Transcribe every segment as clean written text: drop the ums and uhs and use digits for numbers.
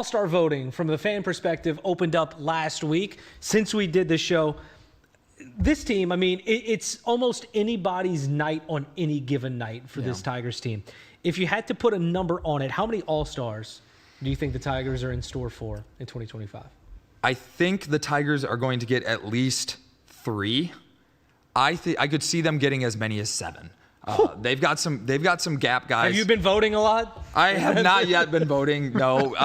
All-Star voting from the fan perspective opened up last week. Since we did the show, this team, I mean, it's almost anybody's night on any given night for this Tigers team. If you had to put a number on it, how many All-Stars do you think the Tigers are in store for in 2025? I think the Tigers are going to get at least 3. I could see them getting as many as 7. They've got some gap guys. Have you been voting a lot? I have not yet been voting. No,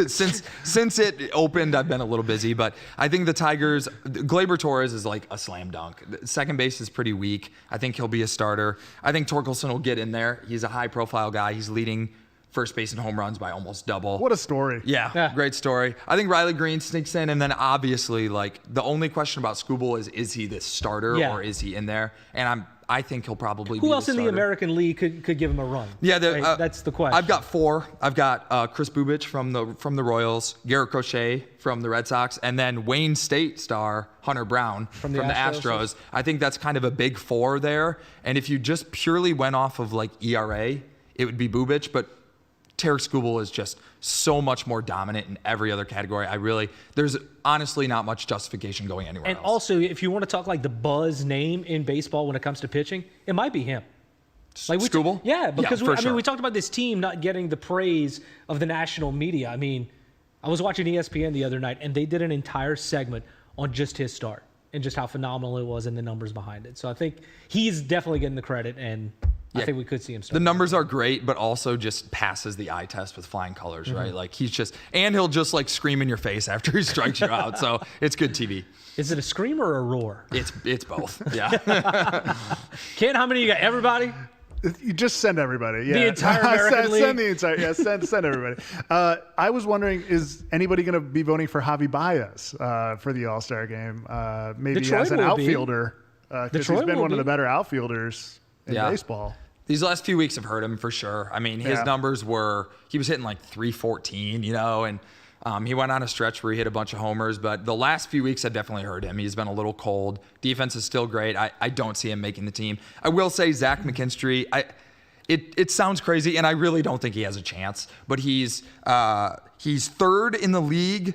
since it opened, I've been a little busy. But I think the Tigers, Gleyber Torres is like a slam dunk. Second base is pretty weak. I think he'll be a starter. I think Torkelson will get in there. He's a high-profile guy. He's leading first base in home runs by almost double. What a story. Yeah, great story. I think Riley Green sneaks in, and then obviously, like, the only question about Skubal is he the starter or is he in there? And I think he'll probably be Who else the in starter. the American League could give him a run? Yeah, right? That's the question. I've got 4. I've got Chris Bubich from the Royals, Garrett Crochet from the Red Sox, and then Wayne State star Hunter Brown from the Astros. I think that's kind of a big 4 there. And if you just purely went off of like ERA, it would be Bubich, but Tarik Skubal is just so much more dominant in every other category. There's honestly not much justification going anywhere else. And also, if you want to talk like the buzz name in baseball when it comes to pitching, it might be him. Like Skubal? Yeah, because I mean, we talked about this team not getting the praise of the national media. I mean, I was watching ESPN the other night, and they did an entire segment on just his start and just how phenomenal it was and the numbers behind it. So I think he's definitely getting the credit, and I think we could see him start. The numbers are great, but also just passes the eye test with flying colors, right? Like he'll just like scream in your face after he strikes you out. So it's good TV. Is it a scream or a roar? It's both. Yeah. Ken, how many you got? Everybody? You just send everybody. Yeah. The entire American League? Send the entire. Yeah, send everybody. I was wondering, is anybody going to be voting for Javi Baez for the All-Star game? Maybe Detroit as an outfielder, because he's been one of the better outfielders in baseball. These last few weeks have hurt him for sure. I mean, his numbers he was hitting like 314, and he went on a stretch where he hit a bunch of homers, but the last few weeks have definitely hurt him. He's been a little cold. Defense is still great. I don't see him making the team. I will say Zach McKinstry, it sounds crazy, and I really don't think he has a chance, but he's 3rd in the league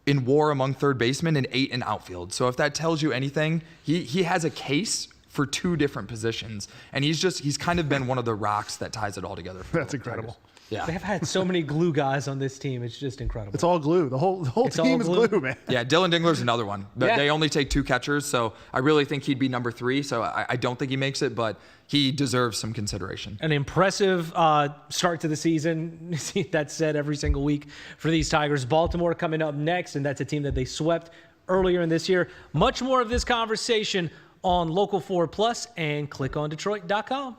in WAR among third basemen and 8 in outfield. So if that tells you anything, he has a case for 2 different positions, and he's kind of been one of the rocks that ties it all together. That's incredible. Tigers. Yeah, They've had so many glue guys on this team. It's just incredible. It's all glue. The whole team is glue, man. Yeah, Dylan Dingler's another one. But they only take 2 catchers, so I really think he'd be number 3. So I don't think he makes it, but he deserves some consideration. An impressive start to the season. That's said every single week for these Tigers. Baltimore coming up next, and that's a team that they swept earlier in this year. Much more of this conversation on Local 4 Plus and clickondetroit.com.